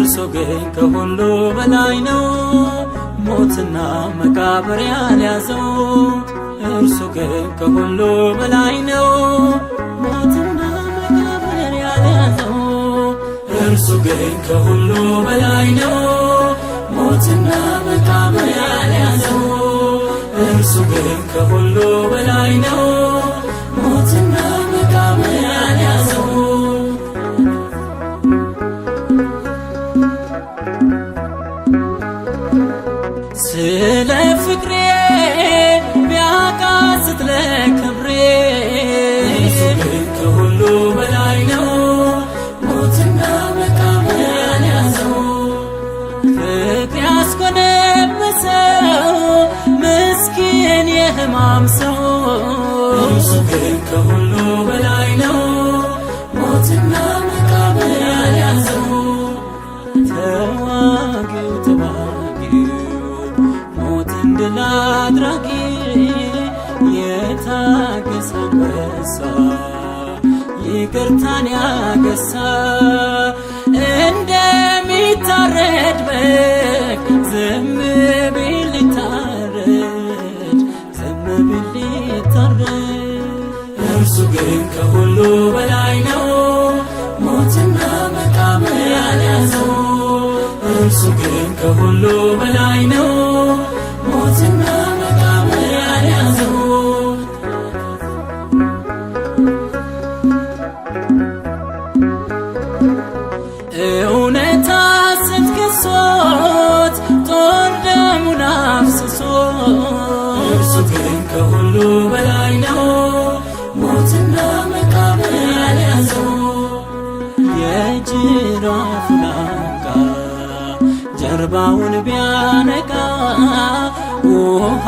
እርሱ ግን ከሁሉ በላይ ነው ሞትና መቃብር ያልያዘው። እርሱ ግን ከሁሉ በላይ ነው ሞትና መቃብር ያልያዘው። እርሱ ግን ከሁሉ በላይ ነው ሞትና መቃብር ያልያዘው። እርሱ ግን ከሁሉ በላይ ነው ሞትና መቃብር ያልያዘው። ስለ ፍቅሬ ቢያቃስት ለክብሬ እርሱ ግን ከሁሉ በላይ ነው ሞትና መቃብር ያልያዘው። ፍቅር ያስኮነበሰው ምስኪን የሕማም ሰው እርሱ ግን ከሁሉ በላይ ነው ሞትና መቃብር ያልያዘው። ተዋጊው ሞትን ድል አድራጊ የታገሰ አንበሳ ይቅርታን ያገሳ እንደሚታረድ በግ ዝም ቢል ሊታረድ ዝም ቢል ሊታረድ። እርሱ ግን ከሁሉ በላይ ነው ሞትና መቃብር ያልያዘው። እርሱ ግን ከሁሉ በላይ ነው ሞትና መቃብር ያልያዘው። እውነት ሐሰት ከሶት ጦር ደሙን አፍስሶ እርሱ ግን ከሁሉ በላይ ነው ሞትና መቃብር ያልያዘው። የጅራፉን አንቃ ጀርባውን ቢያነቃ ውሃ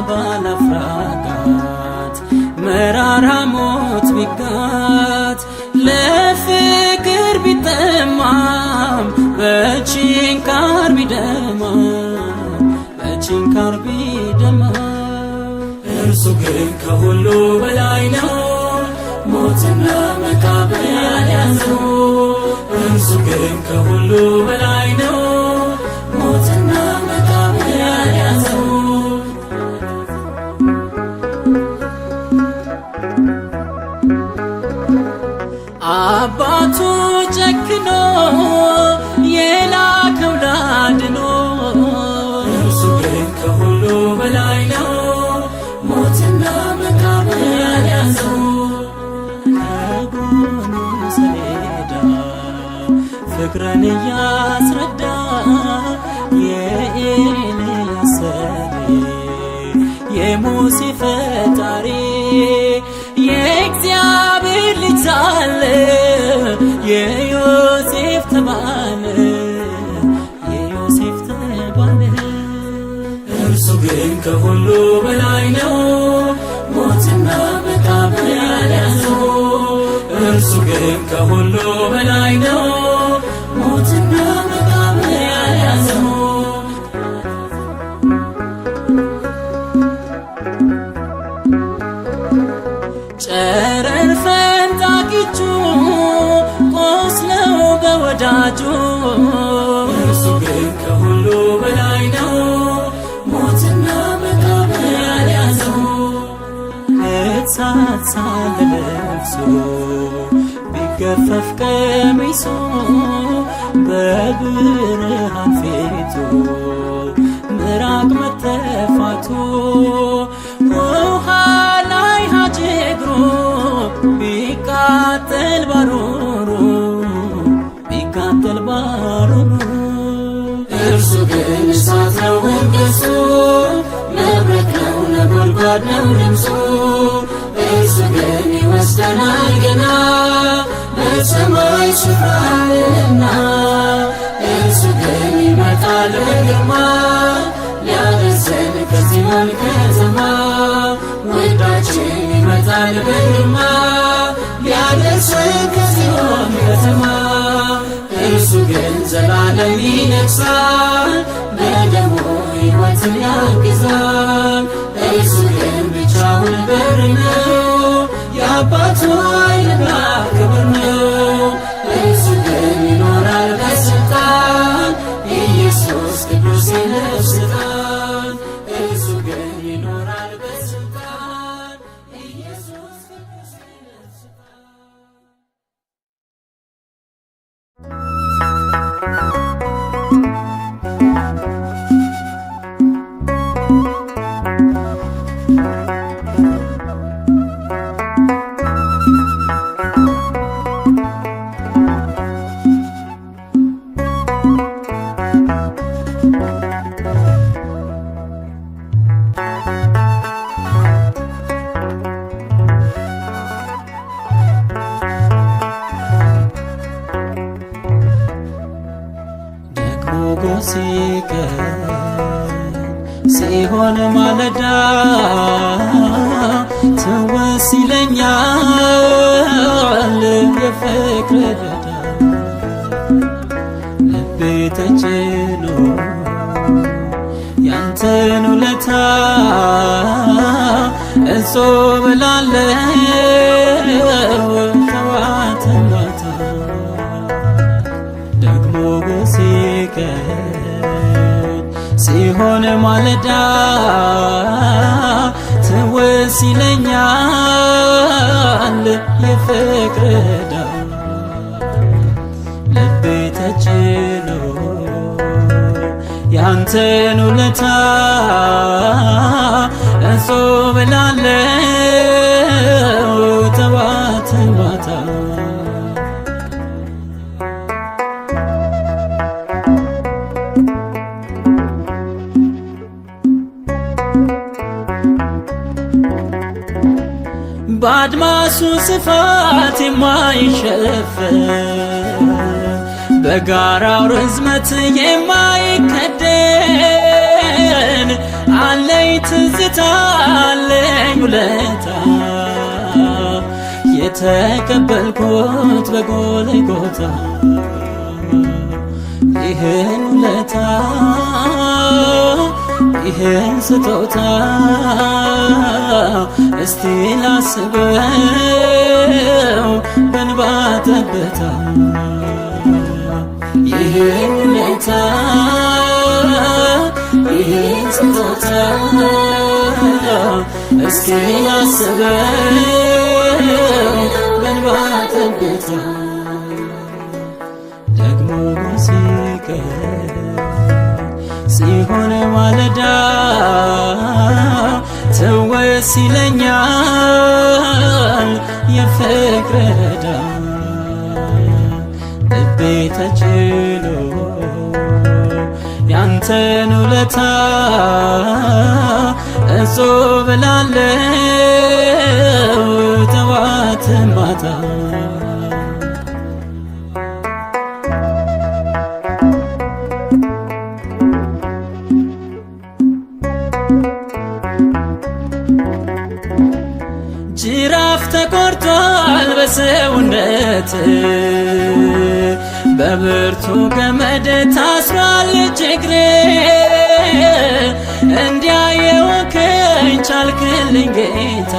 ባላፍራጋት መራራ ሞት ቢጋት ለፍቅር ቢጠማም በችንካር ቢደማም በችንካር ቢደማም። እርሱ ግን ከሁሉ በላይ ነው ሞትና መቃብር ያልያዘው። እርሱ ግን ከሁሉ በላይ ነው ሞትና መቃብር ያልያዘው። አባቱ ጨክኖ የላከው ላድኖ እርሱ ግን ከሁሉ በላይ ነው ሞትና መቃብር ያልያዘው። ከጎኑ ሰሌዳ ፍቅርን እያስረዳ የኤልያስ ሰሪ የሙሴ ፈጣሪ የእግዚአብሔር ልጅ ሳለ የዮሴፍ ተባለ የዮሴፍ ተባለ። እርሱ ግን ከሁሉ በላይ ነው ሞትና መቃብር ያልያዘው። እርሱ ግን ከሁሉ በላይ ነው ሞትና መቃብር ያልያዘው። ጨረር ፈንጣቂቹ ቆስለው በወዳጁ እርሱ ግን ከሁሉ በላይ ነው ሞትና መቃብር ያልያዘው። እሳት ሳለ ለብሶ ቢገፈፍ ቀሚሱ በብርሃን ፊቱ ምራቅ መተፋቱ ውሃ ላይ ሀጅ እግሩ ቢቃጠል ባሩሩ ቢቃጠል ባሩሩ። እርሱ ግን እሳት ነው መንገሱ መብረቅ ነው ነጎድጓድ ነው ድምፁ። እርሱ ግን ይወስደናል ገና በሰማይ ስፍራና እርሱ ግን ይመጣል በግርማ ሊያደርሰን ከጽዮን ከተማ። ውዳችን ይመጣል በግርማ ሊያደርሰን ከጽዮን ከተማ። እርሱ ግን ዘላለም ይነግሣል በደሙ ሕይወትን ያግዛል። እርሱ ግን ብቻውን በር ነው የአባቱ ኃይልና ክብር ነው። እርሱ ግን ይኖራል በሥልጣን ሲሆን ማለዳ ትውስ ይለኛል የፍቅር ዕዳ ልቤ ተጭኖ ያንተን ውለታ እጾም እላለሁ ጠዋት ማታ ደግሞ ሲቀን ሲሆን ማለዳ ትውስ ይለኛል የፍቅር ዕዳ ልቤ ተጭኖ ያንተን ውለታ እጾም እላለሁ ጠዋት ማታ በአድማሱ ስፋት የማይሸፈን በጋራው ርዝመት የማይከደን አለኝ ትዝታ አለኝ ውለታ የተቀበልኩት በጎልጎታ ይህን ውለታ ይህን ስጦታ እስቲ ላስበው በእንባ ጠብታ ይህን ውለታ ይህን ስጦታ እስቲ ላስበው በእንባ ጠብታ ደግሞ ሲቀር ሲሆን ማለዳ ትውስ ይለኛል የፍቅር ዕዳ ልቤ ተጭኖ ያንተን ውለታ እጾም እላለሁ ጠዋት ማታ ጅራፍ ተቆርጧል በሰውነት በብርቱ ገመድ ታስሯል እግሬ እንዲያየውከኝ ቻልክልኝ ጌታ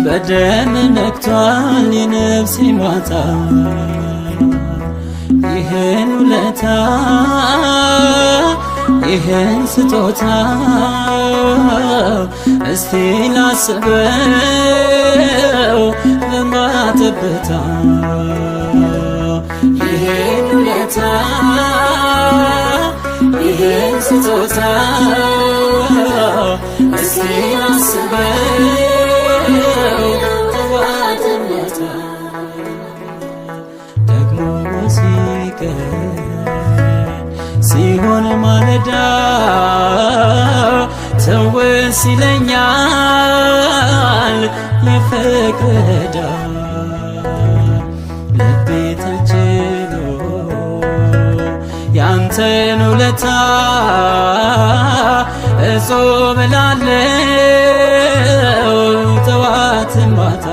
በደም ነክቷል የነፍሴ ማታ ይህን ውለታ ይህን ስጦታ እስቲ ላስበው በእንባ ጠብታ ይህን ውለታ ይህን ስጦታ እስቲ ላስበው ጠዋት ማታ ደግሞ ሲቀር ሲሆን ማለዳ ትውስ ይለኛል የፍቅር ዕዳ ልቤ ተጭኖ ያንተን ውለታ እጾም እላለሁ ጠዋት ማታ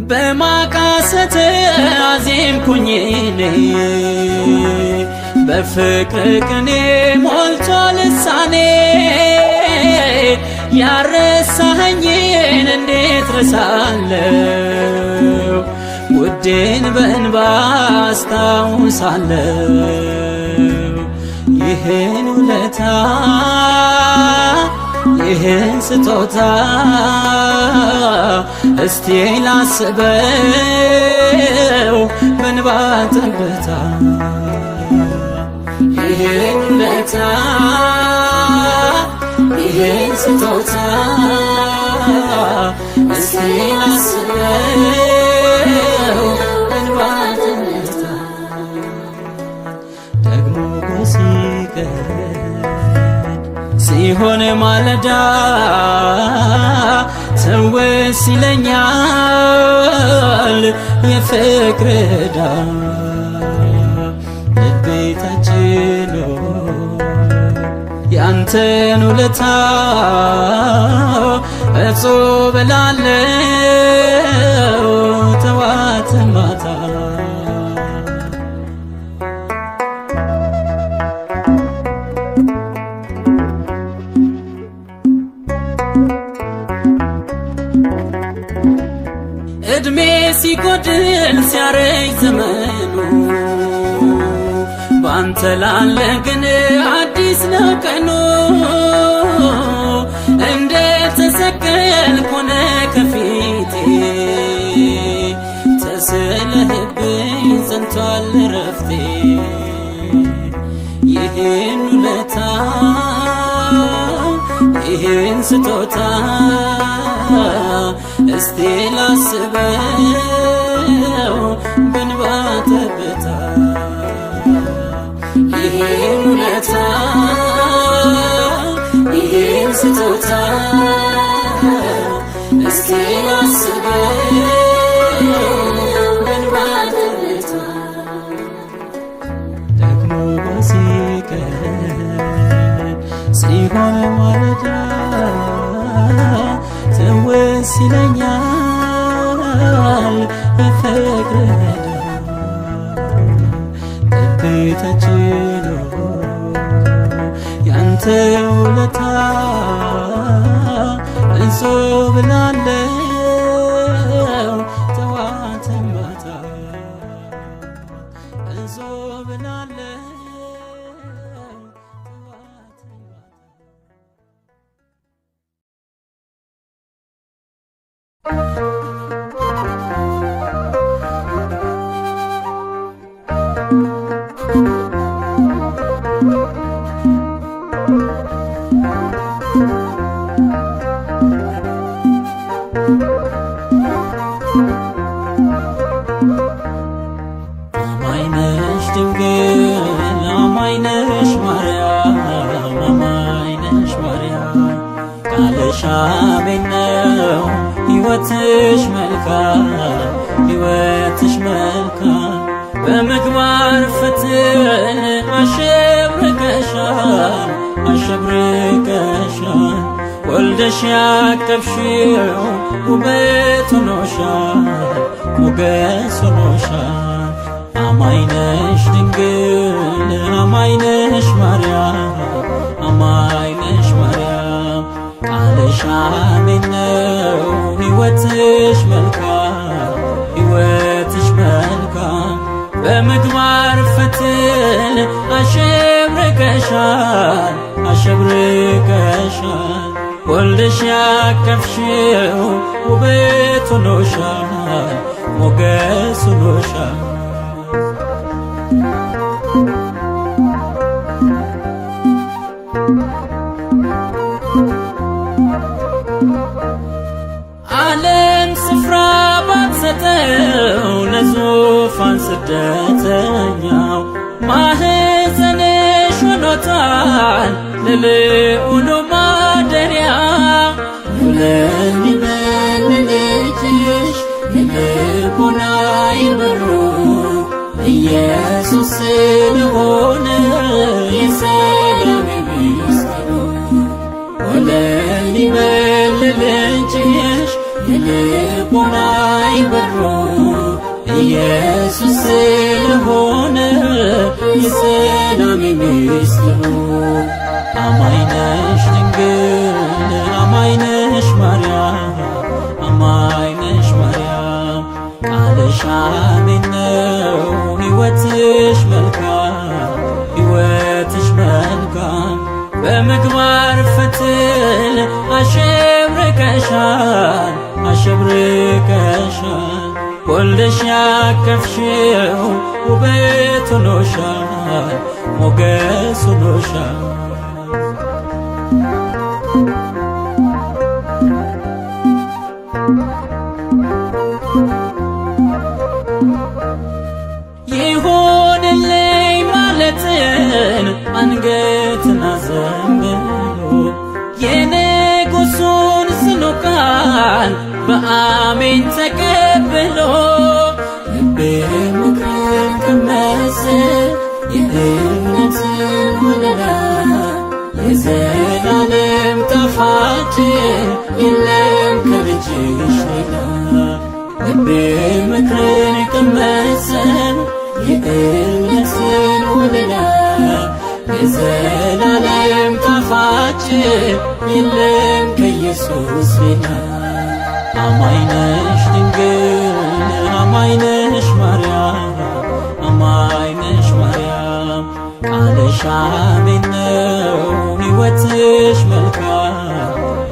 በማቃሰት አዜምኩኝ እኔ በፍቅር ቅኔ ሞልቶ ልሳኔ ያረሳኸኝን እንዴት ረሳለሁ ውዴን በእንባ አስታውሳለሁ ይህን ውለታ ይህን ስጦታ እስቲ ላስበው በእንባ ጠብታ ይህን ውለታ ይህን ስጦታ እስቲ ላስበው በእንባ ጠብታ ደግሞ ሲቀር ሲሆን ማለዳ ትውስ ይለኛል የፍቅር ዕዳ ልቤ ተጭኖ ያንተን ውለታ እጹብ እላለሁ ጠዋት ማታ። እድሜ ሲጎድል ሲያረጅ ዘመኑ ባንተ ላለ ግን አዲስ ነው ቀኑ። እንደ ተሰቀልክ ሆነ ከፊቴ ተስለህብኝ ጸንቷል ረፍቴ። ይህን ውለታ ይህን ስጦታ እስቲ ላስበው በእንባ ጠብታ። ይህን ውለታ ይህን ስጦታ እስቲ ላስበው በእንባ ጠብታ። ደግሞ በሲቀን ሲሆን ማለዳ ትውስ ይለኛል የፍቅር ዕዳ ልቤ ተጭኖ ያንተ ውለታ እጹብ እላለሁ ጠዋት ማታ እጹብ እላለሁ። አማኝ ነሽ ድንግል አማኝ ነሽ ማርያም አማኝ ነሽ ማርያም ቃልሽ አሜን ነው ሕይወትሽ መልካም ሕይወትሽ መልካም በምግባር ፈትን አሸብርቀሻል አሸብርቀሻል ወልደሽ ያቀፍሽው ውበት ሆኖሻል ሞገስ ሆኖሻል። አማኝ ነሽ ድንግል አማኝ ነሽ ማርያም አማኝ ነሽ ማርያም ቃልሽ አሜን ነው ሕይወትሽ መልካም ሕይወትሽ መልካም በምግባር ፈትን አሸብርቀሻል አሸብርቀሻል ወልደሽ ያቀፍሽው ውበት ሆኖሻል ሞገስ ሆኖሻል። ዓለም ስፍራ ባትሰጠው ለዙፋን ስደተኛው ማህፀንሽ ሆኖታል ለልዑሉ ማደሪያ። ለሚበል ልጅሽ ልቦናዬ በሩ ኢየሱስ ስለሆነ የሰላም ሚስጥሩ። ለሚበል ልጅሽ ልቦናዬ በሩ ኢየሱስ ስለሆነ የሰላም ሚስጥሩ። አማኝ ነሽ ድንግል አማኝ ነሽ ማርያም አማኝ ነሽ ማርያም ቃልሽ አሜን ነው ሕይወትሽ መልካም ሕይወትሽ መልካም በምግባር ፈትን አሸብርቀሻል አሸብርቀሻል ወልደሽ ያቀፍሽው ውበት ሆኖሻል ሞገስ ሆኖሻል። ይሁንልኝ ማለትን አንገትን አዘንብሎ ጣፋጭ የለም ከልጅሽ ሌላ ልቤ ምክርን ቀመሰ የእምነትን ወለላ የዘላለም ጣፋጭ የለም ከኢየሱስ ሌላ አማኝ ነሽ ድንግል አማኝ ነሽ ማርያም አማኝ ነሽ ማርያም ቃልሽ አሜን ነው ሕይወትሽ መልካም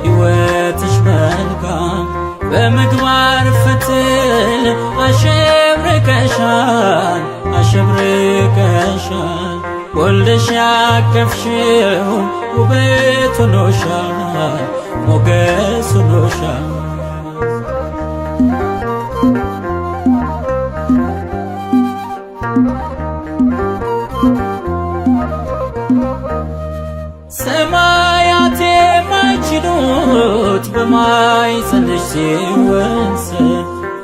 ሕይወትሽ መልካም በምግባር ፈትል አሸብርቀሻል አሸብርቀሻል ወልደሽ ያቀፍሽው ውበት ሆኖሻል ሞገስ ሆኖሻል ሰማያት የማይችሉት በማኅፀንሽ ሲወሰን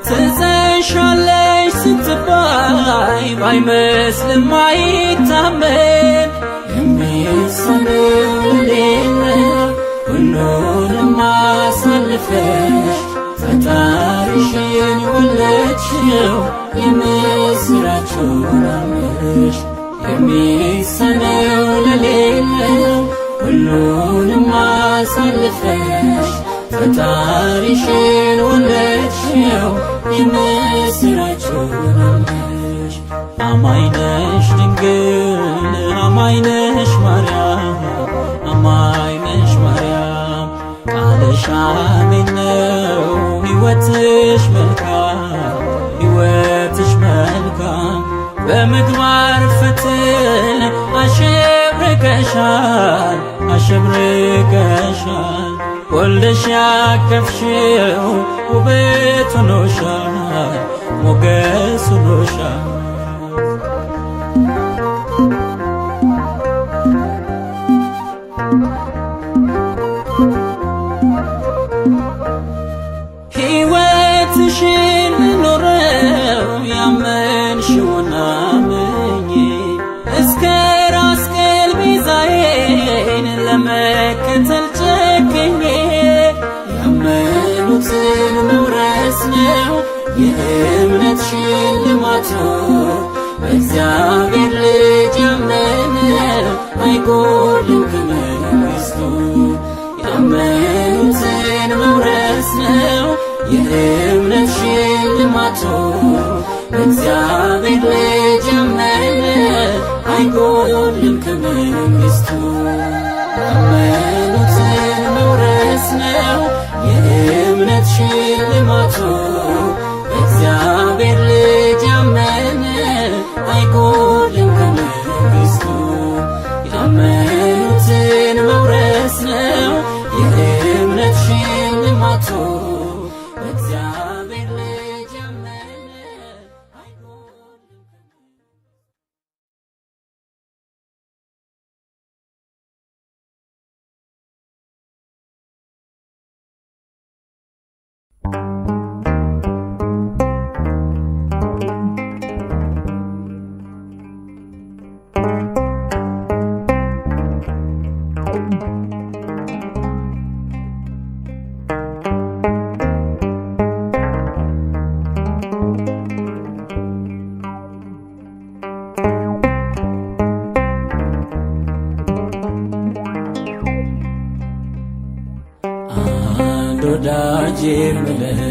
ትጸንሻለሽ ስትባይ ባይመስልም አይታመን የሚሳነው ለሌለ ሁሉንም አሳልፈሽ ፈጣሪሽን ወለድሽው የምስራች ሆነሽ የሚሳነው ለሌለ ሁሉንም አሳልፈሽ ፈጣሪሽን ወለድሽው የምስራች ሆነሽ አማኝ ነሽ ድንግል አማኝ ነሽ ማርያም አማኝ ነሽ ማርያም ቃልሽ አሜን ነው ሕይወትሽ መልካም ሕይወትሽ መልካም በምግባር ፈትል አሸብርቀሻል አሸብርቀሻል ወልደሽ ያቀፍሽው ውበት ሆኖሻል ሞገስ ሆኖሻል ሕይወትሽን ኖረው ያመንሽውን አምኜ እስከ ራስ ቅል ቤዛዬን ለመከተል ጨክኜ ያመኑትን መውረስ ነው የእምነት ሽልማቱ በእግዚአብሔር ልጅ ያመነ አይጎድልም ከመንግሥቱ ያመኑትን መውረስ ነው የእምነት ሽልማቱ በእግዚአብሔር ልጅ ያመነ አይጎድልም ከመንግሥቱ ያመኑትን መውረስ ነው የእምነት ሽልማቱ በእግዚአብሔር ልጅ ያመነ አይጎድልም ከመንግሥቱ ያመኑትን መውረስ ነው የእምነት ሽልማቱ በእግዚአብሔር ልጅ ያመነ አይጎድልም ወዳጄ የምለው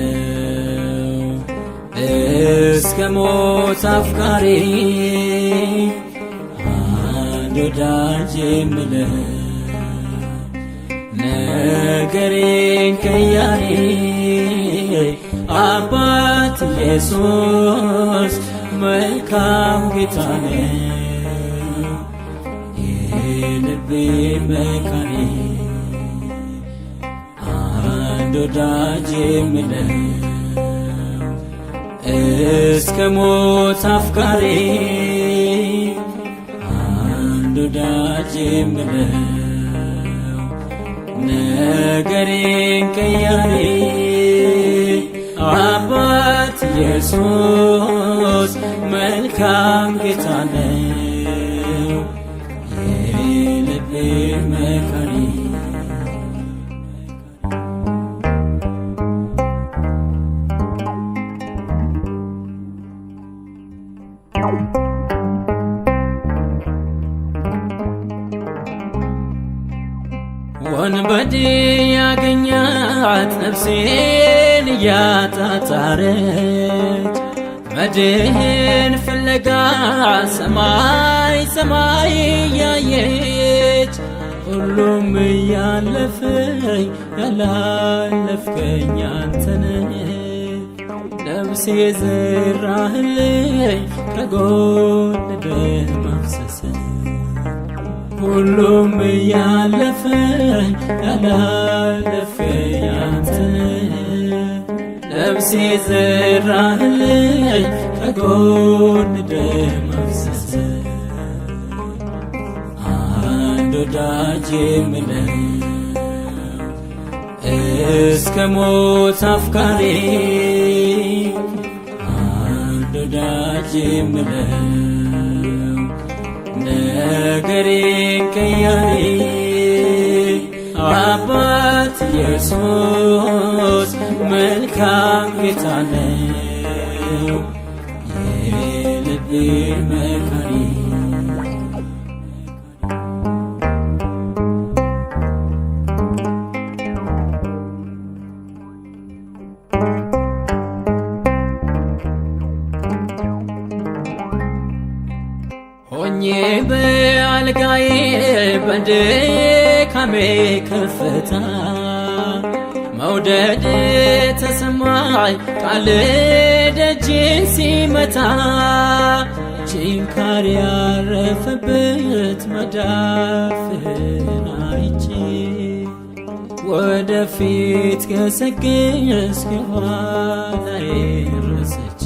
እስከ ሞት አፍቃሪ አንድ ወዳጄ የምለው ነገሬን ቀያሪ አባት ኢየሱስ መልካም ጌታ ነው የልቤ መካሪ ወዳጄ የምለው እስከ ሞት አፍቃሪ አንድ ወዳጄ የምለው ነገሬን ቀያሪ አባት ኢየሱስ መልካም ጌታ ነው የልቤ መካሪ ወዴ ያገኛት ነፍሴን እያጣጣረች መድህን ፍለጋ ሰማይ ሰማይ እያየች ሁሉም እያለፈኝ ያላለፍከኝ አንተነህ ነፍሴ ዘራህልኝ ከጎን ደም አፍሰሰ ሁሉም እያለፈኝ ያላለፍከኝ አንተነህ ነፍሴ ዘራህልኝ ከጎን ደም አፍሰሰ አንድ ወዳጅ የምለው እስከ ሞት አፍቃሪ አንድ ወዳጅ የምለው ነገሬን ቀያሪ አባት ኢየሱስ መልካም ጌታ ነው የልቤ መካሪ ሆኜ በአልጋዬ በድካሜ ከፍታ መውደድ ተሰማኝ ቃል ደጄን ሲመታ ችንካር ያረፈበት መዳፍን አይቼ ወደፊት ገሰገስኩ ኋላዬን ረስቼ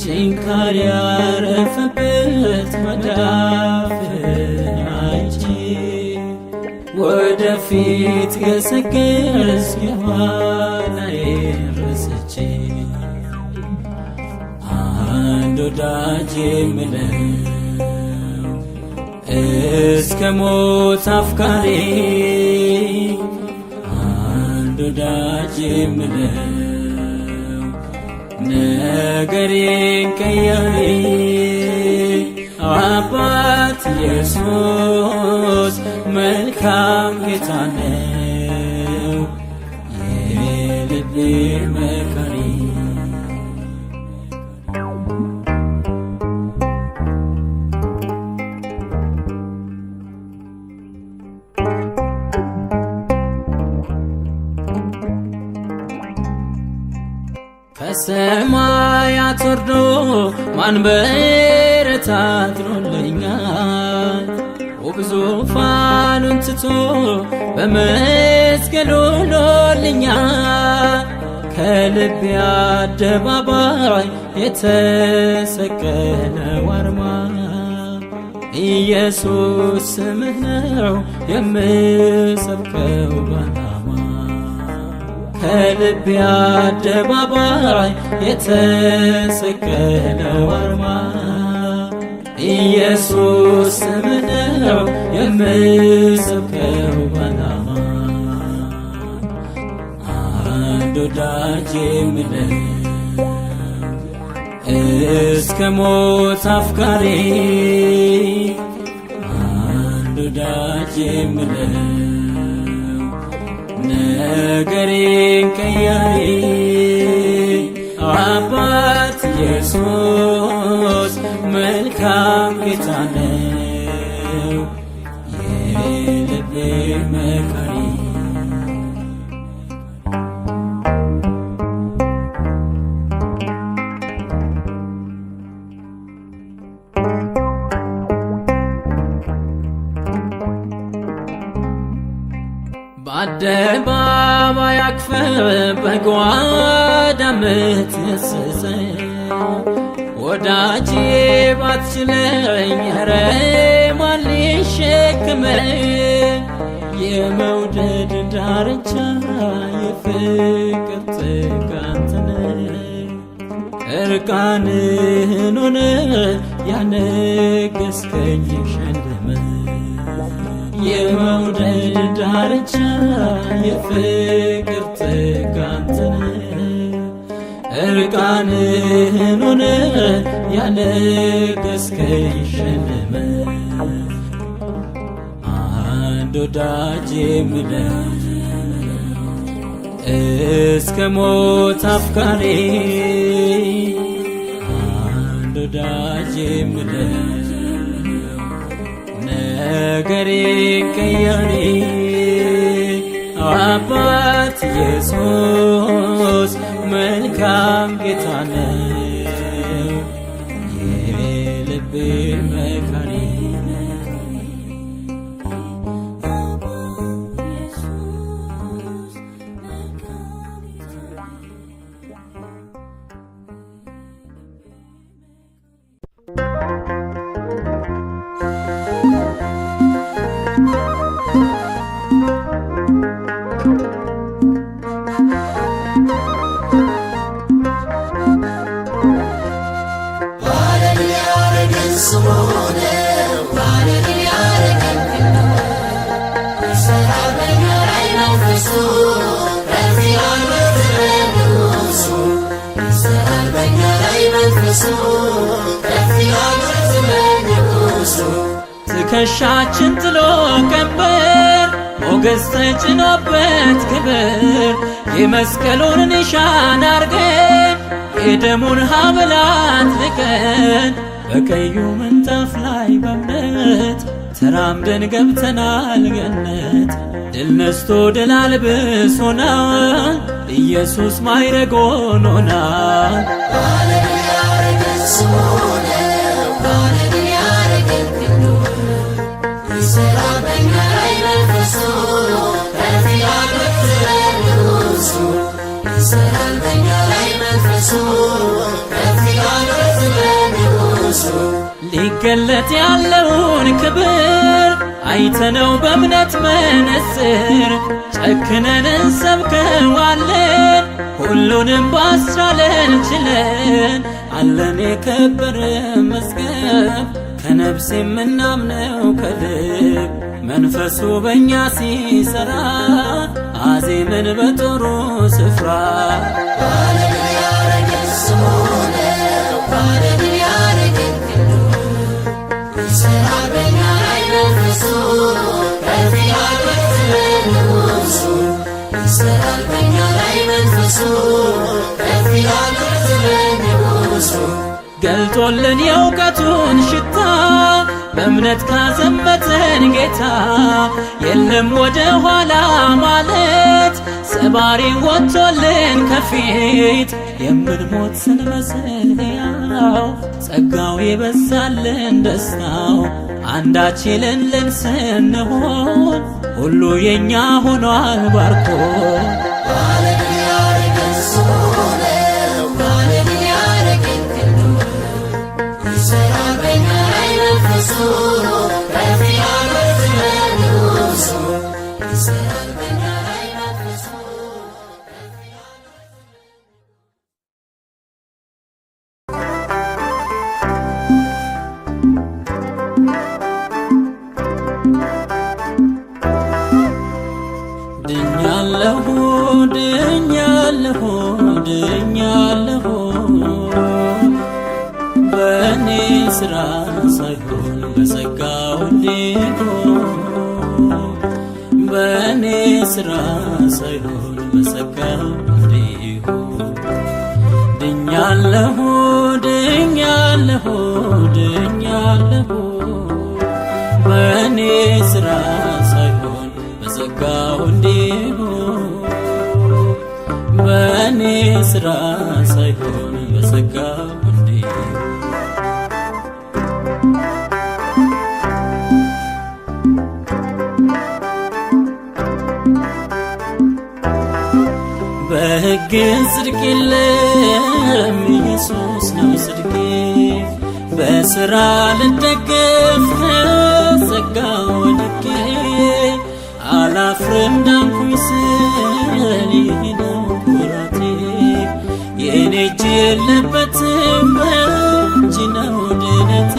ችንካር ያረፈበት መዳፍን አይቼ ወደፊት ገሰገስኩ ኋላዬን ረስቼ አንድ ወዳጅ የምለው እስከ ሞት አፍቃሪ አንድ ወዳጅ የምለው ነገሬን ቀያሪ አባት ኢየሱስ መልካም ጌታ ነው የልቤ መካሪ ከሰማያት ወርዶ ማን በረታትሎልኛል ውብ ዙፋኑን ትቶ በመስቀል ውሎልኛል ከልቤ አደባባይ የተሰቀለው አርማ ኢየሱስ ስምህ ነው የምሰብከው ባናማ ከልቤ አደባባይ የተሰቀለው አርማ ኢየሱስ ስምህ ነው የምሰብከው ባናማ አንድ ወዳጅ የምለው እስከ ሞት አፍቃሪ አንድ ወዳጅ የምለው ነገሬን ቀያሪ አባት ኢየሱስ መልካም ጌታ ነው የልቤ መካሪ በአደባባይ አቅፈ በጓዳ ምትገስጸኝ ወዳጄ ባትችለኝ ኧረ ማን ሊሸከመኝ የመውደድ ዳርቻ የፍቅር ጥግ አንተ ነህ እርቃንህን ሆነ ያነገስከኝ ሸልመህ የመውደድ ዳርቻ የፍቅር ጥግ አንተ ነህ እርቃንህን ሆነ ያነገስከኝ ሸልመህ አንድ አንድ ወዳጅ የምለው እስከ ሞት አፍቃሪ አንድ ወዳጅ የምለው ነገሬን ቀያሪ አባት ኢየሱስ መልካም ጌታ ነው የልቤ መካሪ ትከሻችን ጥሎ ቀንበር ሞገስ ተጭኖበት ክብር የመስቀሉን ኒሻን አርገን የደሙን ሀብላት ልቀን በቀዩ ምንጣፍ ላይ በእምነት ተራምደን ገብተናል ገነት ድል ነስቶ ድል አልብሶናል ኢየሱስ ማዕረግ ሆኖናል ሊገለጥ ያለውን ክብር አይተነው በእምነት መነጽር ጨክነን እንሰብከዋለን ሁሉንም ባስቻለን ችለን አለን የከበረ መዝገብ ከነፍስ የምናምነው ከልብ መንፈሱ በእኛ ሲሰራ አዜምን በጥሩ ስፍራ ገልጦልን የእውቀቱን ሽታ በእምነት ካዘመተን ጌታ የለም ወደ ኋላ ማለት ሰባሪ ወጥቶልን ከፊት የምንሞት ስንመስል ሕያው ጸጋው የበዛልን ደስታው አንዳች የሌለን ስንሆን ሁሉ የኛ ሆኗል ባርኮ ድኛለሁ በእኔ ሥራ ሳይሆን በጸጋው እንዲሆን በእኔ ሥራ ሳይሆን በጸጋው እንዲሆን ድኛለሁ በእኔ ሥራ ሳይሆን በጸጋው እንዲሆን በእኔ ሥራ ሳይሆን በጸጋው እንዲሆን በሕግ ጽድቅ የለም ኢየሱስ ነው ጽድቄ በሥራ ልደገፍ ከጸጋው ወድቄ አላፍርም ዳንኩኝ ስል ይህ ነው ኩራቴ የኔ እጅ የለበትም በእጅ ነው ድነቴ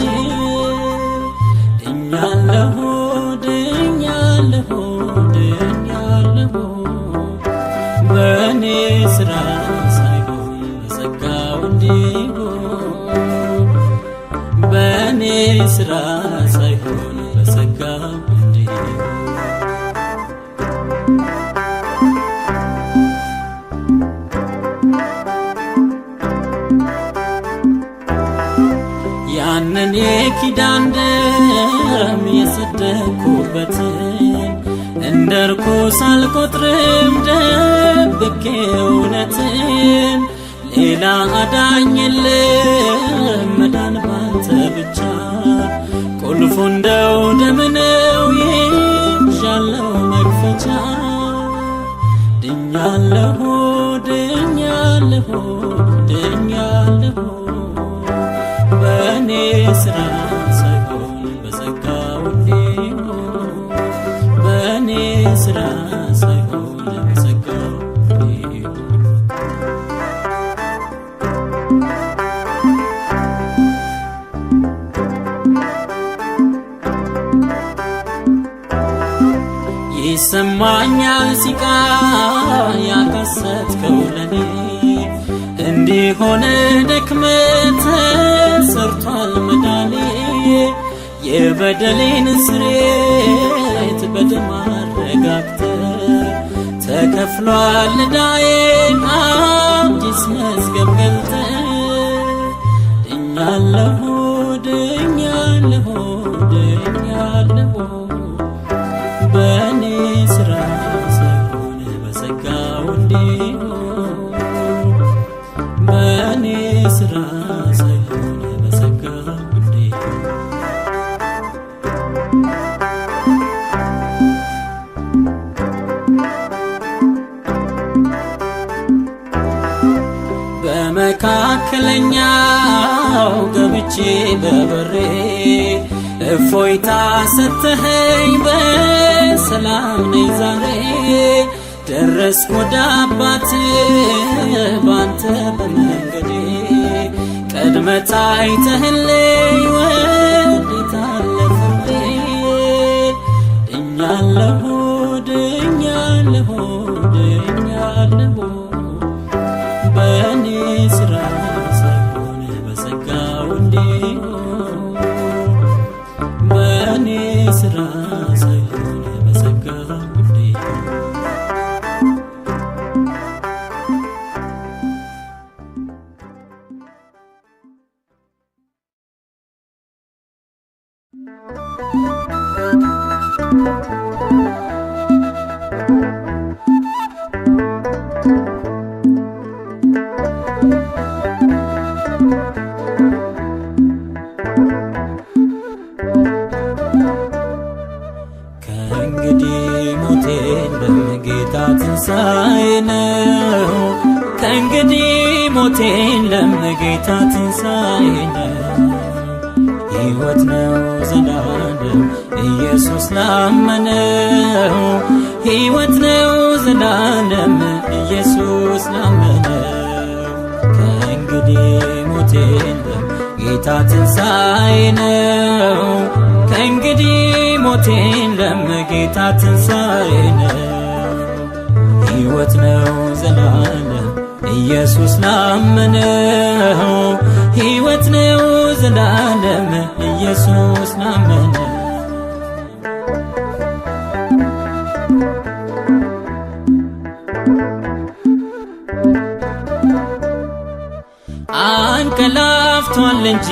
ድኛለሁ በእኔ ሥራ ሳይሆን በጸጋው እንዲሆን በእኔ ሥራ ሳይሆን በጸጋው እንዲሆን ያንን የኪዳን ደም የሰደኩበትን እንደ ርኩስ አልቆጥርም ደብቄ እውነትን ሌላ አዳኝ የለም መዳን ባንተ ብቻ ቁልፉ እንደው ደም ነው ይዣለው መክፈቻ ድኛለሁ ድኛለሁ ድኛለሁ በእኔ ሥራ ሳይሆን በጸጋው እንዲሁ በእኔ ሥራ ሳይሆን በጸጋው እንዲሁ ይሰማኛል ሲቃ ያከሰትከው ለኔ እንዲሆነ ደክመት ሰርቷል መዳኔ የበደሌን ስሬት በደም አረጋግተ ተከፍሏል ዕዳዬን አዲስ መዝገብ ገልጠ ድኛለሁ ድኛለሁ ድኛለሁ በእኔ ሥራ ሳይሆን በጸጋው እንዲሁ በእኔ ሥራ ሳይሆን በጸጋው እንዲሁ በመካከለኛው ገብቼ በበሬ እፎይታ ሰተኸኝ በሰላም ነኝ ዛሬ ደረስኩ ወደ አባት ባንተ በመንገዴ ቀድመ ታይተህልኝ ወዴት አለ ፍርዴ ድኛለሁ ድኛለሁ ድኛለሁ በእኔ ሥራ ሳይሆን በጸጋው እንዲሁ በእኔ ሥራ ሳይሆን በጸጋው እንዲሁ ትንሣኤ ነው ከእንግዲህ ሞት የለም ጌታ ትንሣኤ ነው ሕይወት ነው ዘላለም ኢየሱስ ላመነው ሕይወት ነው ዘላለም ኢየሱስ ላመነው ከእንግዲህ ሞት የለም ጌታ ትንሣኤ ነው ከእንግዲህ ሞት የለም ጌታ ትንሣኤ ነው ሕይወት ነው ዘላለም ኢየሱስ ላመነው ሕይወት ነው ዘላለም ኢየሱስ ላመነው አንቀላፍቷል እንጂ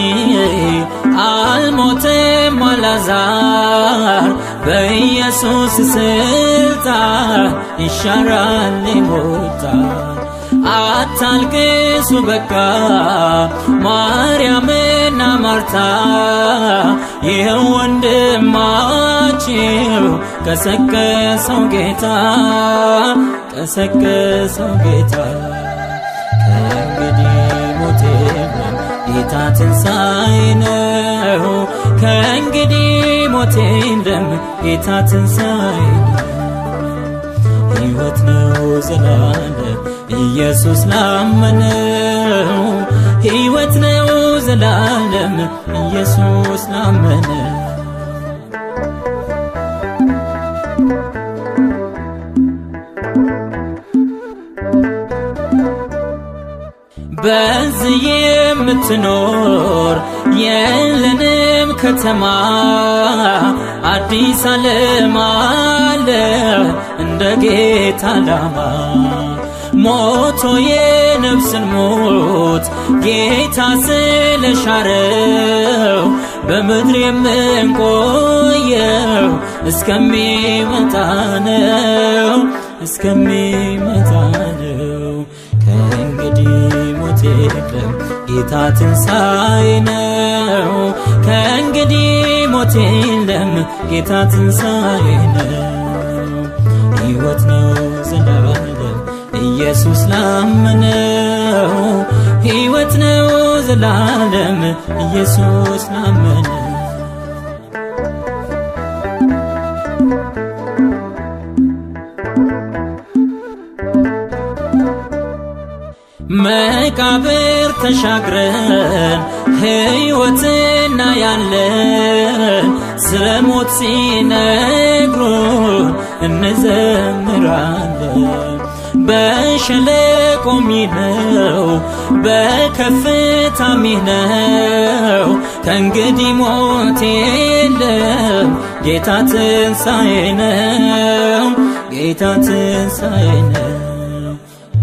አልሞተም አልዓዛር በኢየሱስ ስልጣን ይሻራል ይሞታል አታልቅሱ በቃ ማርያምና ማርታ ይኸው ወንድማችሁ ቀሰቀሰው ጌታ ቀሰቀሰው ጌታ ከእንግዲህ ሞት የለም ጌታ ትንሣኤ ነው ከእንግዲህ ሞት የለም ጌታ ትንሣኤ ነው ሕይወት ነው ዘላለም ኢየሱስ ላመነው ሕይወት ነው ዘላለም ኢየሱስ ላመነው በዚህ የምትኖር የለንም ከተማ አዲስ ዓለም አለ እንደ ጌታ ዓላማ ሞቶ የነፍስን ሞት ጌታ ስለሻረው በምድር የምንቆየው እስከሚመጣ ነው እስከሚመጣ ነው። ከእንግዲህ ሞት የለም ጌታ ትንሣኤ ነው። ከእንግዲህ ሞት የለም ጌታ ትንሣኤ ነው። ሕይወት ነው ዘላለም ኢየሱስ ላመነው ሕይወት ነው ዘላለም ኢየሱስ ላመነው። መቃብር ተሻግረን ሕይወትና ያለን ስለ ሞት ሲነግሩን እንዘምራለን። በሸለቆ ሚነው በከፍታ ሚነው ከእንግዲህ ሞት የለም ጌታ ትንሣኤ ነው ጌታ ትንሣኤ ነው።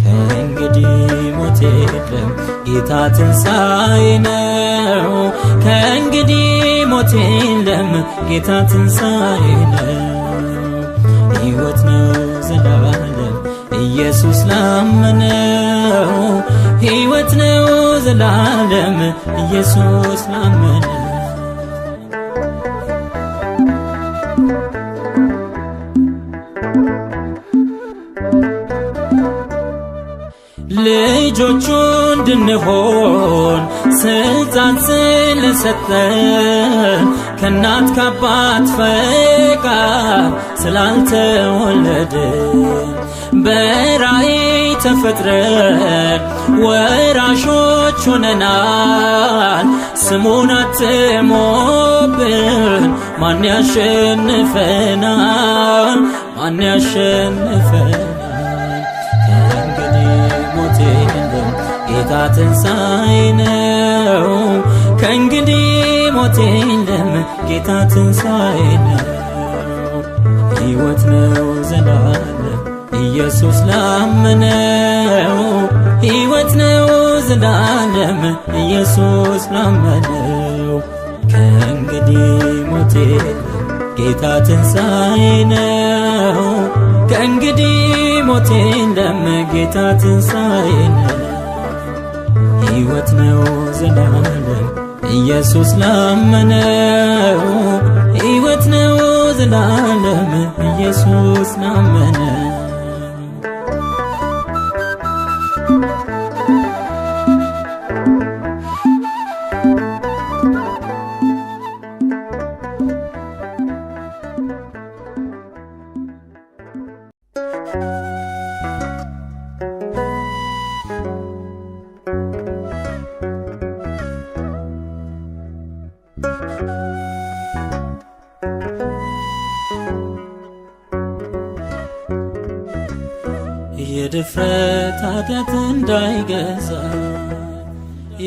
ከእንግዲህ ሞት የለም ጌታ ትንሣኤ ነው። ከእንግዲህ ሞት የለም ጌታ ትንሣኤ ነው። ሕይወት ነው ዘላለም ኢየሱስ ላመነው ሕይወት ነው ዘላለም ኢየሱስ ላመነው። ልጆቹ እንድንሆን ስልጣን ስለሰጠን ከእናት ከአባት ፈቃድ ስላልተወለድን በራእይ ተፈጥረን ወራሾች ሆነናል። ስሙን አትሞብን ማን ያሸንፈናል ማን ያሸንፈናል። ሞት የለም ጌታ ትንሣኤ ነው። ከእንግዲህ ሞት የለም ጌታ ትንሣኤ ነው። ሕይወት ነው ዘላለም ኢየሱስ ላመነው ሕይወት ነው ዘላለም ኢየሱስ ላመነው። ከእንግዲህ ሞት የለም ጌታ ትንሣኤ ነው። ከእንግዲህ ሞት የለም ጌታ ትንሣኤ ነው። ሕይወት ነው ዘላለም ኢየሱስ ላመነው ሕይወት ነው ዘላለም ኢየሱስ ላመነው። የድፍረት ኃጢአት እንዳይገዛ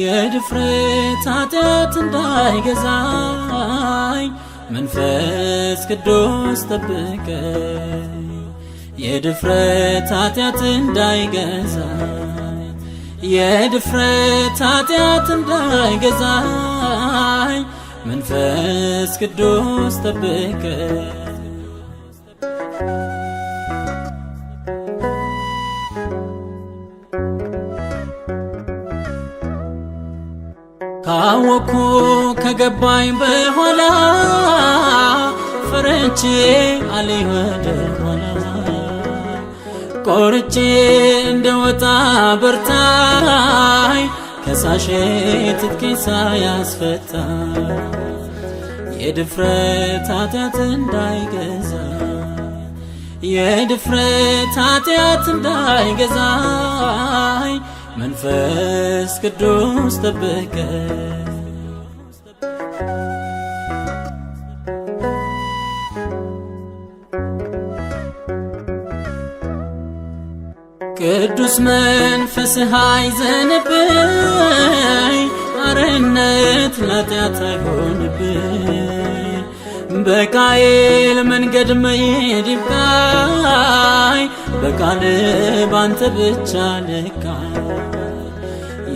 የድፍረት ኃጢአት እንዳይገዛኝ መንፈስ ቅዱስ ጠብቀኝ። የድፍረት ኃጢአት እንዳይገዛኝ የድፍረት ኃጢአት እንዳይገዛኝ መንፈስ ቅዱስ ጠብቀኝ። ካወኩ ከገባኝ በኋላ ፈርቼ አልይ ወደ ኋላ ቆርጬ እንደወጣ በርታኝ ከሳሼ ትጥቄን ሳያስፈታ የድፍረት ኃጢአት እንዳይገዛ የድፍረት ኃጢአት እንዳይገዛኝ መንፈስ ቅዱስ ጠብቀኝ። ቅዱስ መንፈስህ አይዘንብኝ አርነት ለኃጢአት አይሆንብኝ በቃየል መንገድ መሄድ ይብቃኝ፣ በቃል ባንተ ብቻ ልካ።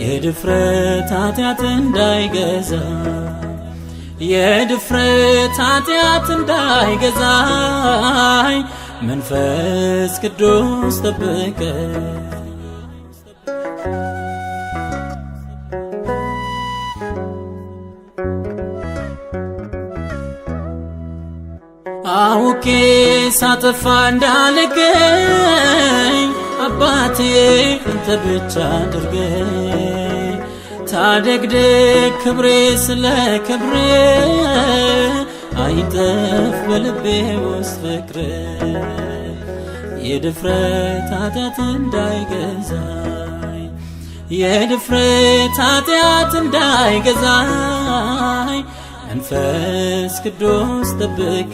የድፍረት ኃጢአት እንዳይገዛ የድፍረት ኃጢአት እንዳይገዛኝ መንፈስ ቅዱስ ጠብቀ። አውቄ ሳጠፋ እንዳልገኝ አባቴ አንተ ብቻ አድርገኝ። ታደግደግ ክብሬ ስለ ክብሬ አይጠፍ በልቤ ውስጥ ፍቅር። የድፍረት ኃጢአት እንዳይገዛኝ የድፍረት ኃጢአት እንዳይገዛኝ መንፈስ ቅዱስ ጠብቀ።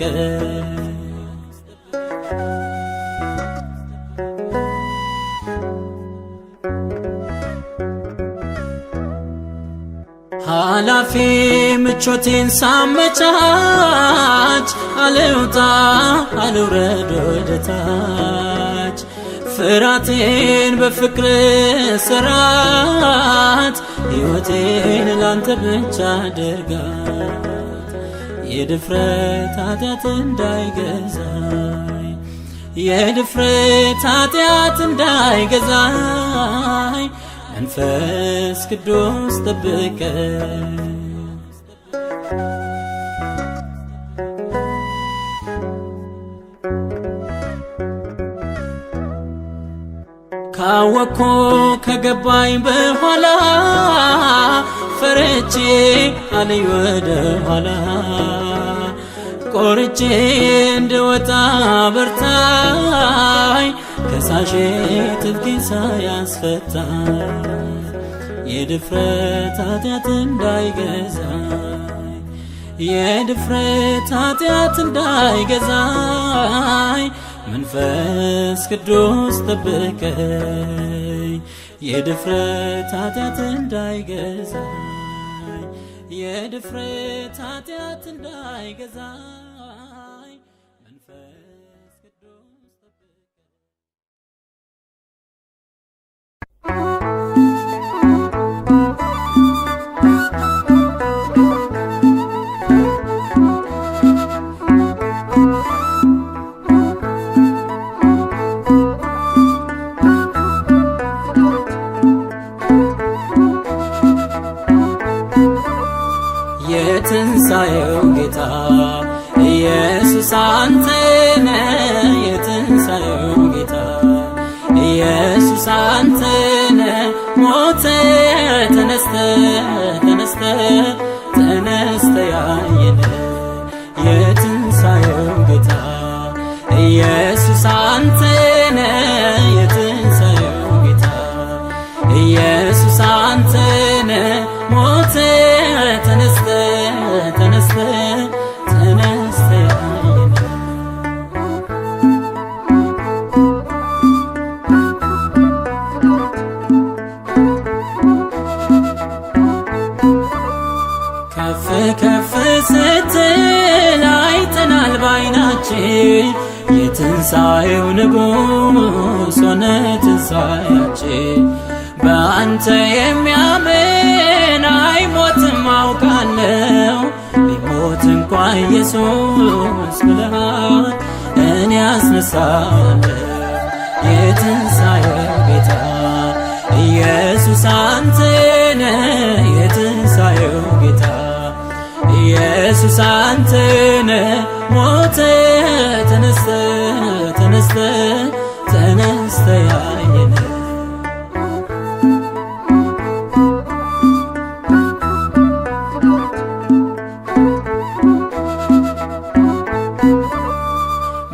ኃላፊ ምቾቴን ሳመቻች አልውጣ አልውረድ ወደታች። ፍራቴን በፍቅር ስራት ሕይወቴን ላንተ ብቻ አድርጋት። የድፍረት ኃጢአት እንዳይገዛኝ የድፍረት ኃጢአት እንዳይገዛኝ መንፈስ ቅዱስ ጠብቀ። ካወቅኩ ከገባኝ በኋላ ፈርቼ አልይ ወደ ኋላ። ቆርጬ እንድወጣ በርታኝ ከሳሼ ትጥቄን ሳያስፈታኝ። የድፍረት ኃጢአት እንዳይገዛኝ የድፍረት ኃጢአት እንዳይገዛኝ መንፈስ ቅዱስ ጠብቀኝ። የድፍረት ኃጢአት እንዳይገዛኝ የድፍረት ኃጢአት እንዳይገዛኝ መንፈስ ቅዱስ ጠብቀኝ። የትንሣኤው ጌታ ኢየሱስ አንተነ የትንሣኤው ጌታ ኢየሱስ አንተነ ሞተ ተነስተ ተነስተ ተነስተ ያየነ የትንሣኤው ጌታ ኢየሱስ አንተነ የትንሣኤው ጌታ ኢየሱስ አንተነ ሞተ ተነስተ ተነስተ ተነስተ ያየነ ከፍ ከፍ ስትል አይተናል ባይናችን የትንሣኤው ንጉሥ ሆነ ትንሣኤያችን። በአንተ የሚያምን አይሞትም አውቃለሁ፣ ቢሞት እንኳ ኢየሱስ ብለሃል እኔ አስነሳለሁ። የትንሣኤው ጌታ ኢየሱስ አንተነ የትንሣኤው ጌታ ኢየሱስ አንተነ ሞተ ተነስተ ተነስተ ተነስተ ያየነ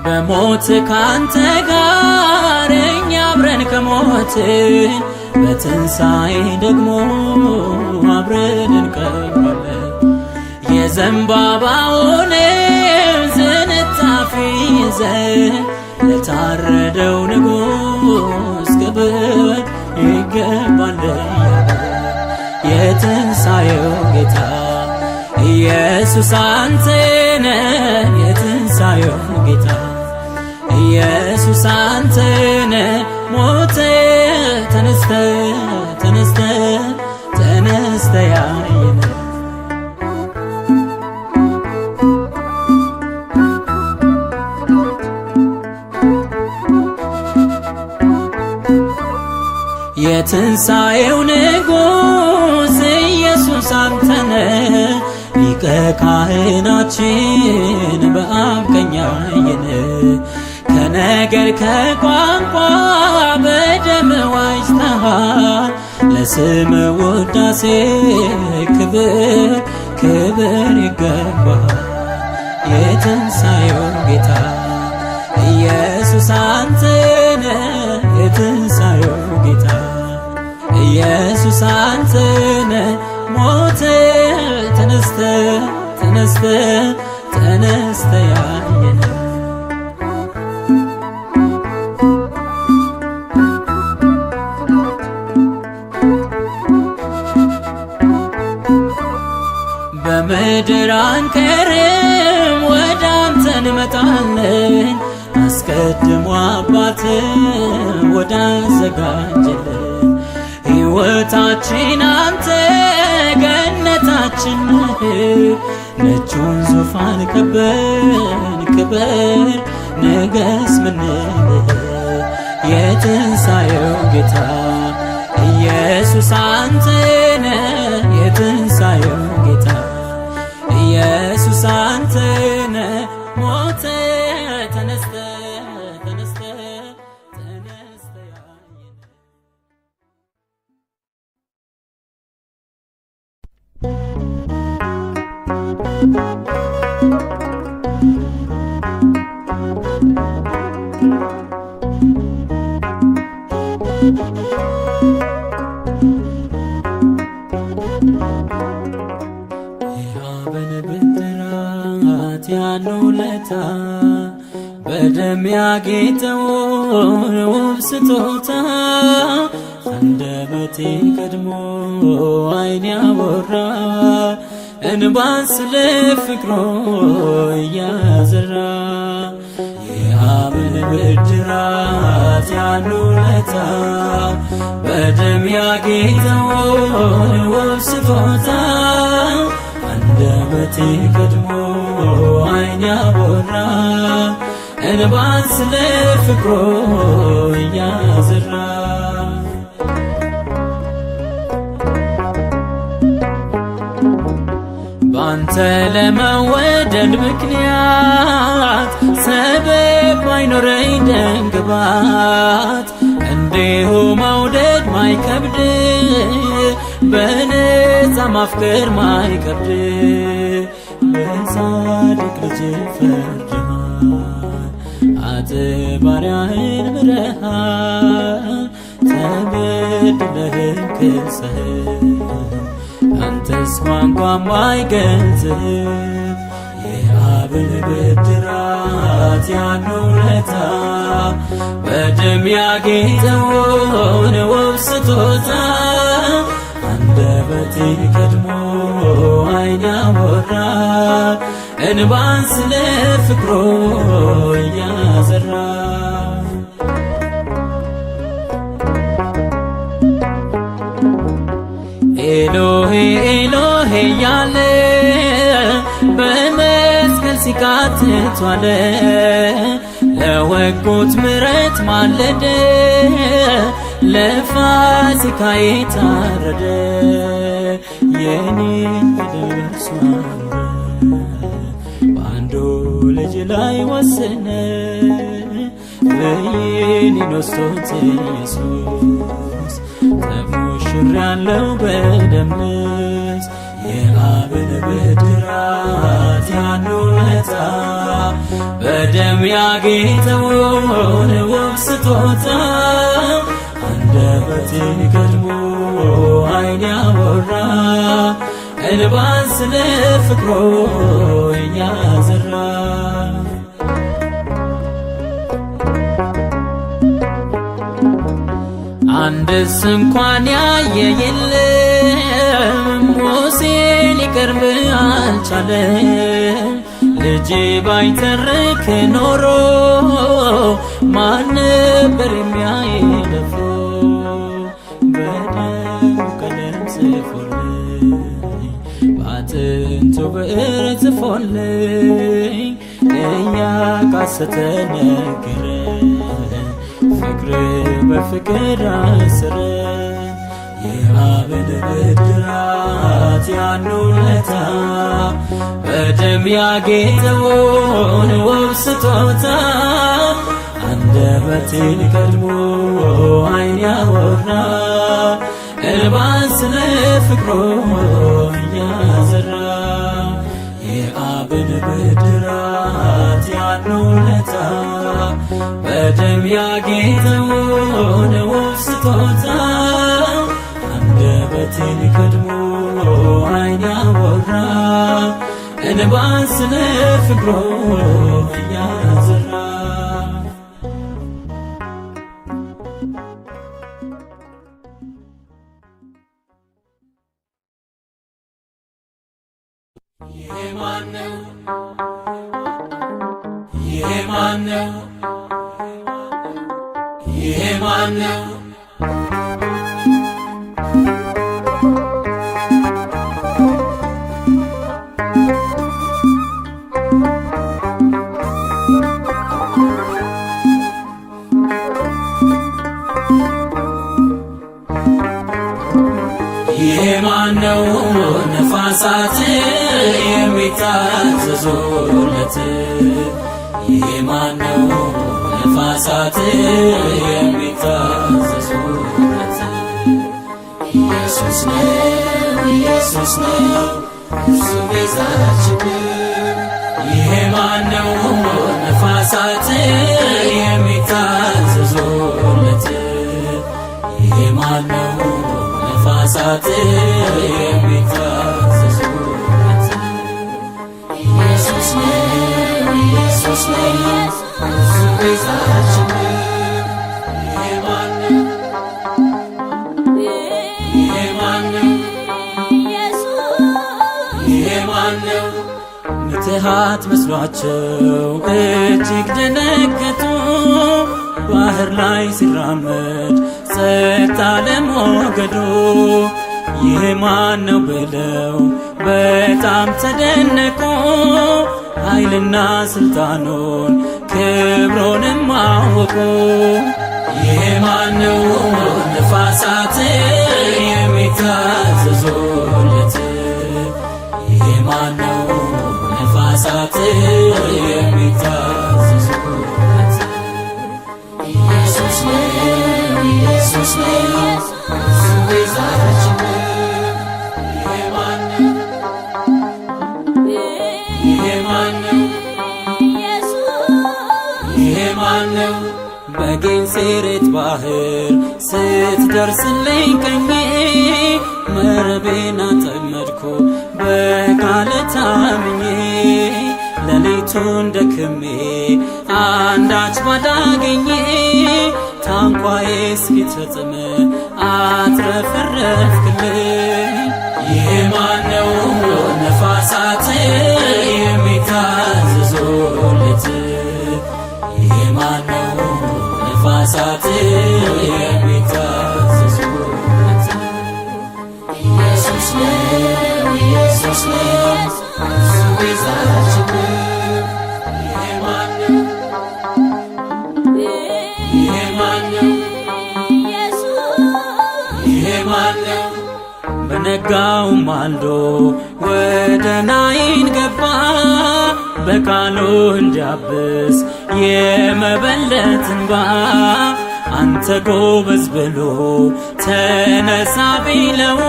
በሞት ካንተ ጋር እኛ አብረን ከሞትን በትንሣኤ ደግሞ አብረን እንቀርባለን። የዘንባባውን ዝንጣፊ ይዘን ለታረደው ንጉሥ ክብር ይገባል። የትንሣኤው ጌታ ኢየሱስ አንተነ የትንሣኤው ጌታ ኢየሱስ አንተነ ሞተ ተነስተ ተነስተ ተነስተ ያየነ የትንሣኤው ንጉሥ ኢየሱስ አንተነ ሊቀ ካህናችን በአብ ቀኝ ያየነ ከነገር ከቋንቋ በደም ዋጅተሃል ለስም ውዳሴ ክብር ክብር ይገባሃል የትንሣኤው ጌታ ኢየሱስ አንተነ የትንሣኤው ጌታ ኢየሱስ አንተነ ሞተ ተነስተ ተነስተ ተነስተ ያየነ በምድር አንከርም ወደ አንተ እንመጣለን አስቀድሞ አባት ወዳዘጋጀልን ሕይወታችን አንተ ገነታችን ነጩን ዙፋን ከበን ክበር ንገስ ምንልህ የትንሣኤው ጌታ ኢየሱስ አንተነ የትንሣኤው ጌታ ኢየሱስ አንተነ ሞተ ተነስተ ተነስተ ተነስተ ያየነ የአብን ብድራት ያን ውለታ በደም ያጌጠውን ውብ ስጦታ አንደበቴ ቀድሞ ዓይኔ ያወራ እንባን ስለ ፍቅሩ እያዘራ የአብን ብድራት ያን ውለታ በደም ያጌጠውን ውብ ስጦታ አንደበቴ ቀድሞ ዓይኔ ያወራ እንባን ስለ ፍቅሩ እያዘራ ባንተ ለመወደድ ምክንያት ሰበብ ባይኖረኝ ደንግባት እንዲሁ መውደድ ማይከብድ በነፃ ማፍቀር ማይከብድ በጻድቅ ልጅ ፈርድሃል አጥባሪያህን ምረሃል ተበድለህን ክሰህ አንተስ ቋንቋም አይገልጽም የአብን ብድራት ያን ውለታ በደም ያጌጠውን ውብ ስጦታ አንደበቴ ቀድሞ ዓይኔ ያወራ እንባን ስለ ፍቅሩ እያዘራ ኤሎሄ ኤሎሄ ያለ በመስቀል ሲቃትት ዋለ ለወጉት ምሕረት ማለደ ለፋሲካ የታረደ የኔን በደል እርሱ በአንዱ ልጅ ላይ ወሰነ በየኔን ወስዶት ኢየሱስ ተሞሽሬአለሁ በደም ልብስ የአብን ብድራት ያን ውለታ በደም ያጌጠውን ውብ ስጦታ አንደበቴ ቀድሞ ዓይኔ ያወራ እንባን ስለ ፍቅሩ እያዘራ አንድስ እንኳን ያየ የለም ሙሴ ሊቀርብ ባልቻለ ልጄ ባይተርክ ኖሮ ማን ነበር የሚያይ ደፍሮ በደሙ ቀለም ጽፎልኝ በአጥንቱ ብዕር ጽፎልኝ እያቃሰተ ነገረ ፍቅር በፍቅር አሰረ የአብን ብድራት ያን ውለታ በደም ያጌጠውን ውብ ስጦታ አንደበቴን ቀድሞ ዓይን ያወራ እንባን ስለ ፍቅሩ እያዘራ የአብን ብድራት ያን ውለታ በደም ያጌጠውን ውብ ስጦታ አንደበቴን ቀድሞ ዓይን ያወራ እንባን ስለ ፍቅሩ እያዘራ ይሄ ማነው? ይሄ ማነው? ይሄ ማነው? ይሄ ማነው? ነፋሳት የሚታዘዙለት ይሄ ማነው? ነፋሳት የሚታዘዙለት ኢየሱስ ነው፣ ኢየሱስ ነው እርሱ ቤዛችን። ይሄ ማነው? ነፋሳት የሚታዘዙለት ይሄ ማነው? ነፋሳት የሚታዘዙለት ኢየሱስ ነው፣ ኢየሱስ ነው እርሱ ቤዛችን። ይሄ ማነው? ይሄ ማነው? ይሄ ማነው? ምትሃት መስሏቸው እጅግ ደነገጡ ባህር ላይ ሲራመድ ጸጥ አለ ሞገዱ። ይህ ማን ነው ብለው በጣም ተደነቁ ኃይልና ስልጣኑን ክብሩንም አወቁ። ይህ ማን ነው? ነፋሳት የሚታዘዙለት ይህ ማን ነው? ነፋሳት የሚታዘዙለት ኢየሱስ ነው፣ ኢየሱስ ነው እርሱ ቤዛችን። ይሄ ማነው? ይሄ ማነው? ይሄ ማነው? በጌንሴሬት ባህር ስትደርስልኝ ቀኜ መረቤን አጠመድኩ በቃል ታምኜ ሌሊቱን ደክሜ አንዳች ባላገኘ ታንኳዬ እስኪትፈጽም አትረፈረፍክልኝ። ይሄ ማነው? ነፋሳት የሚታዘዙለት ይሄ ማነው? ነፋሳት የሚታዘዙለት ኢየሱስ ነው፣ ኢየሱስ ነው እርሱ ቤዛችን። ይሄ ማነው? ይሄ ማነው? ይሄ ማነው? በነጋውም ማልዶ ወደ ናይን ገባ በቃሉ እንዲያብስ የመበለት እንባ። አንተ ጎበዝ ብሎ ተነሳ ቢለው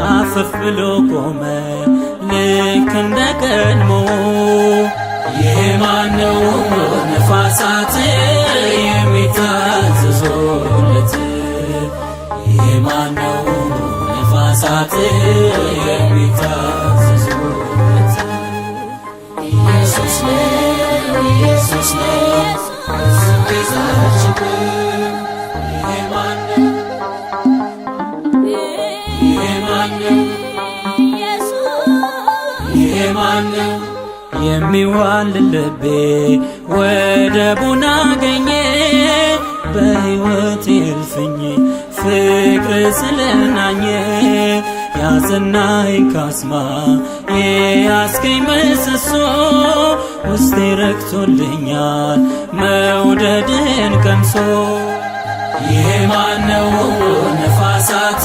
አፈፍ ብሎ ቆመ ልክ እንደ ቀድሞ። ይሄ ማነው? ነፋሳት የሚታዘዙለት ይሄ ማነው? ነፋሳት የሚታዘዙለት ኢየሱስ ነው፣ ኢየሱስ ነው እርሱ ቤዛችን። ይሄ ማነው? ይሄ ማነው? ይሄ ማነው? የሚዋልል ልቤ ወደቡን አገኘ በሕይወቴ እልፍኝ ፍቅር ስለናኘ ያጸናኸኝ ካስማ የያዝከኝ ምሰሶ ውስጤ ረክቶልኛል መውደድን ቀምሶ ይሄ ማነው ነፋሳት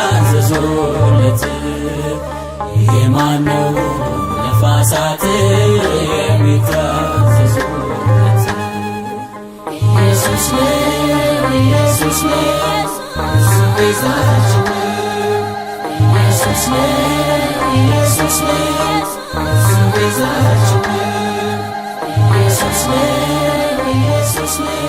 የሚታዘዙለት ይሄ ማነው ነፋሳት የሚታዘዙለት ኢየሱስ ነው ኢየሱስ ነው እሱ ቤዛችን ኢየሱስ ነው ኢየሱስ ነው እሱ ቤዛችን ኢየሱስ ነው ኢየሱስ ነው